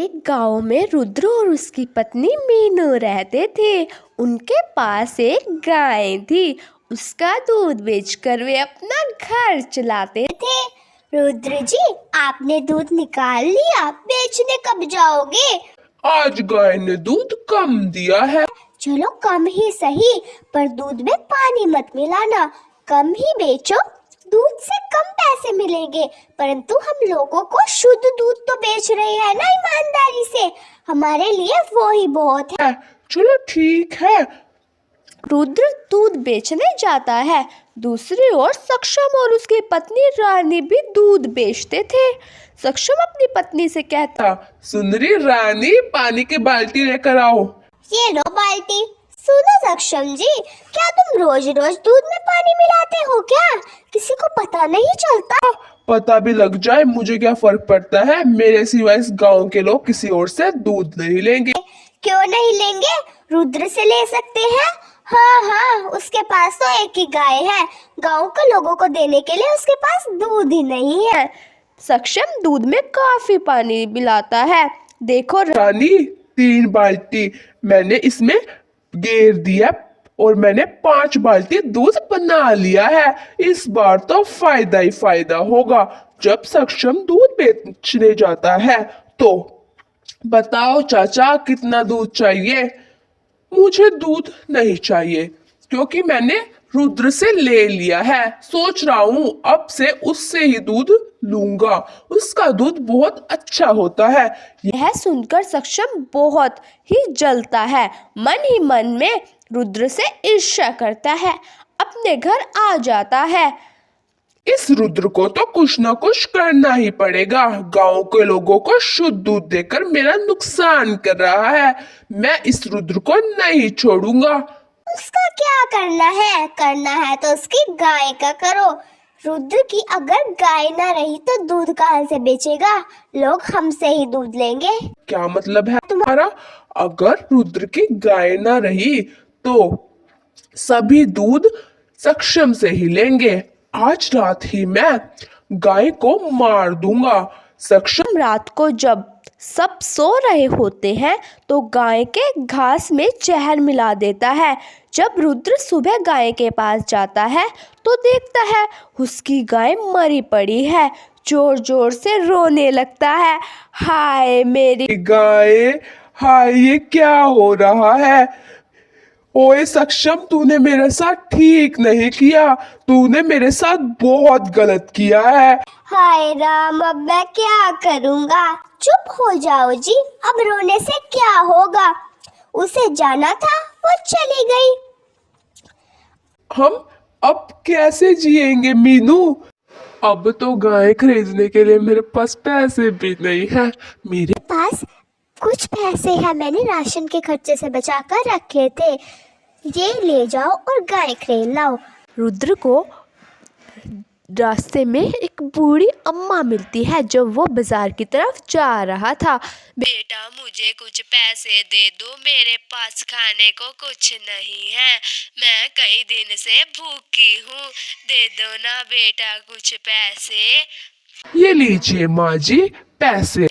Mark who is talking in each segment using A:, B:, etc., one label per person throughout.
A: एक गांव में रुद्र और उसकी पत्नी मीनू रहते थे। उनके पास एक गाय थी। उसका दूध बेचकर वे अपना घर चलाते थे।
B: रुद्र जी, आपने दूध निकाल लिया, बेचने कब जाओगे?
C: आज गाय ने दूध कम दिया है।
B: चलो कम ही सही, पर दूध में पानी मत मिलाना। कम ही बेचो, दूध से कम पैसे मिलेंगे, परंतु हम लोगों को शुद्ध दूध तो बेच रहे हैं ना ईमानदारी से। हमारे लिए वो ही बहुत है।
C: चलो ठीक है।
A: रुद्र दूध बेचने जाता है। दूसरी ओर सक्षम और उसकी पत्नी रानी भी दूध बेचते थे। सक्षम अपनी पत्नी से कहता,
C: सुंदरी रानी, पानी की बाल्टी लेकर आओ।
B: ये लो बाल्टी। सुनो सक्षम जी, क्या तुम रोज रोज दूध में पानी मिलाते हो क्या? किसी को पता नहीं चलता?
C: पता भी लग जाए, मुझे क्या फर्क पड़ता है। मेरे सिवाय इस गांव के लोग किसी और से दूध नहीं लेंगे।
B: क्यों नहीं लेंगे? रुद्र से ले सकते हैं। हाँ, उसके पास तो एक ही गाय है। गांव के लोगों को देने के लिए उसके पास दूध ही नहीं है।
A: सक्षम दूध में काफी पानी मिलाता है। देखो
C: रानी, 3 बाल्टी मैंने इसमें गेर दिया और मैंने 5 बाल्टी दूध बना लिया है। इस बार तो फायदा ही फायदा होगा। जब सक्षम दूध बेचने जाता है तो बताओ चाचा, कितना दूध चाहिए? मुझे दूध नहीं चाहिए, क्योंकि मैंने रुद्र से ले लिया है। सोच रहा हूँ अब से उससे ही दूध लूंगा। उसका दूध बहुत अच्छा होता है।
A: यह सुनकर सक्षम बहुत ही जलता है। मन ही मन में रुद्र से ईर्ष्या करता है। अपने घर आ जाता है।
C: इस रुद्र को तो कुछ ना कुछ करना ही पड़ेगा। गांव के लोगों को शुद्ध दूध देकर मेरा नुकसान कर रहा है। मैं इस रुद्र को नहीं छोड़ूंगा।
B: उसका क्या करना है? करना है तो उसकी गाय का करो। रुद्र की अगर गाय ना रही तो दूध कहाँ से बेचेगा? लोग हमसे ही दूध लेंगे।
C: क्या मतलब है तुम्हारा? अगर रुद्र की गाय ना रही तो सभी दूध सक्षम से ही लेंगे। आज रात ही मैं गाय को मार दूंगा। सक्षम
A: रात को जब सब सो रहे होते हैं तो गाय के घास में जहर मिला देता है। जब रुद्र सुबह गाय के पास जाता है तो देखता है उसकी गाय मरी पड़ी है। जोर जोर से रोने लगता है। हाय मेरी
C: गाय, हाय, ये क्या हो रहा है? ओए सक्षम, तूने मेरे साथ ठीक नहीं किया। तूने मेरे साथ बहुत गलत किया है।
B: हाय राम, अब मैं क्या करूँगा? चुप हो जाओ जी, अब रोने से क्या होगा? उसे जाना था, वो चली गई।
C: हम अब कैसे जिएंगे मीनू? अब तो गाय खरीदने के लिए मेरे पास पैसे भी नहीं है। मेरे
B: पास कुछ पैसे हैं, मैंने राशन के खर्चे से बचा कर रखे थे। ये ले जाओ और गाय खरीद लाओ।
A: रुद्र को रास्ते में एक बूढ़ी अम्मा मिलती है। जब वो बाजार की तरफ जा रहा था,
D: बेटा मुझे कुछ पैसे दे दो, मेरे पास खाने को कुछ नहीं है। मैं कई दिन से भूखी हूँ, दे दो ना बेटा कुछ पैसे।
C: ये लीजिए माँ जी पैसे।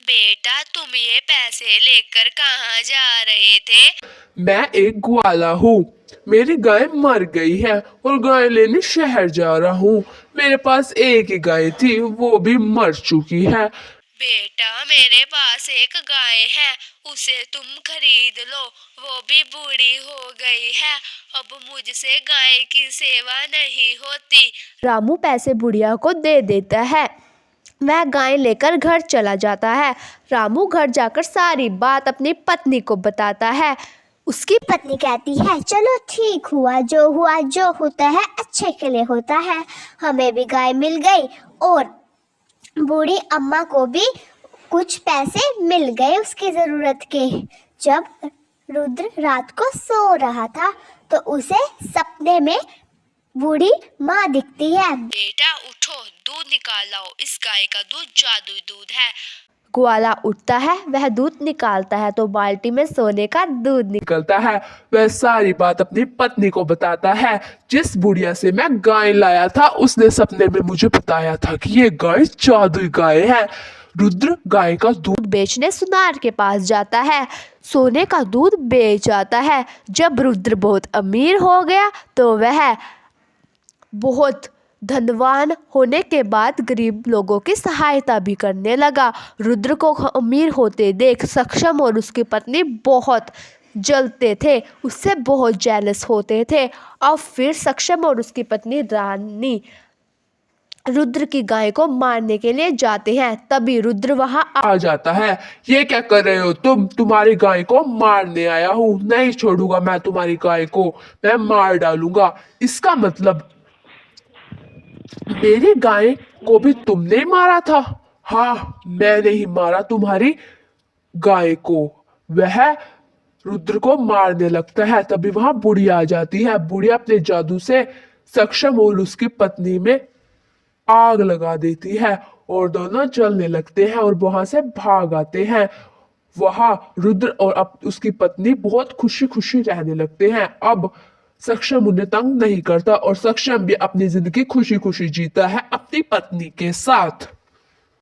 D: बेटा तुम ये पैसे लेकर कहाँ जा रहे थे?
C: मैं एक ग्वाला हूँ। मेरी गाय मर गई है और गाय लेने शहर जा रहा हूँ। मेरे पास एक ही गाय थी, वो भी मर चुकी है।
D: बेटा मेरे पास एक गाय है, उसे तुम खरीद लो, वो भी बूढ़ी हो गई है। अब मुझसे गाय की सेवा नहीं होती।
A: रामू पैसे बुढ़िया को दे देता है। वह गाय लेकर घर चला जाता है। रामू घर जाकर सारी बात अपनी पत्नी को बताता है। उसकी
B: पत्नी कहती है, चलो ठीक हुआ, जो होता है अच्छे के लिए होता है। हमें भी गाय मिल गई और बूढ़ी अम्मा को भी कुछ पैसे मिल गए उसकी जरूरत के। जब रुद्र रात को सो रहा था तो उसे सपने में बूढ़ी माँ दिखती है।
D: बेटा उठो, दूध निकाल लाओ, इस गाय का दूध जादुई दूध है।
A: ग्वाला उठता है, वह दूध निकालता है तो बाल्टी में सोने का दूध
C: निकलता है। वह सारी बात अपनी पत्नी को बताता है। जिस बुढ़िया से मैं गाय लाया था उसने सपने में मुझे बताया था कि ये गाय जादुई गाय है। रुद्र गाय का दूध
A: दूध बेचने सुनार के पास जाता है। सोने का दूध बेच आता है। जब रुद्र बहुत अमीर हो गया तो वह बहुत धनवान होने के बाद गरीब लोगों की सहायता भी करने लगा। रुद्र को अमीर होते देख सक्षम और उसकी पत्नी बहुत जलते थे, उससे बहुत जेलस होते थे। अब फिर सक्षम और उसकी पत्नी रानी रुद्र की गाय को मारने के लिए जाते हैं। तभी रुद्र वहां
C: आ जाता है। ये क्या कर रहे हो तुम? तुम्हारी गाय को मारने आया हूँ, नहीं छोड़ूंगा मैं तुम्हारी गाय को, मैं मार डालूंगा। इसका मतलब मेरी गाय को भी तुमने मारा था? हाँ, मैंने ही मारा तुम्हारी गाय को। वह रुद्र को मारने लगता है। तभी वहां बुढ़िया आ जाती है। बुढ़िया अपने जादू से सक्षम और उसकी पत्नी में आग लगा देती है और दोनों जलने लगते हैं और वहां से भाग आते हैं। वहां रुद्र और उसकी पत्नी बहुत खुशी खुशी रहने लगते हैं। अब सक्षम उन्हें तंग नहीं करता और सक्षम भी अपनी जिंदगी खुशी खुशी जीता है अपनी पत्नी के साथ।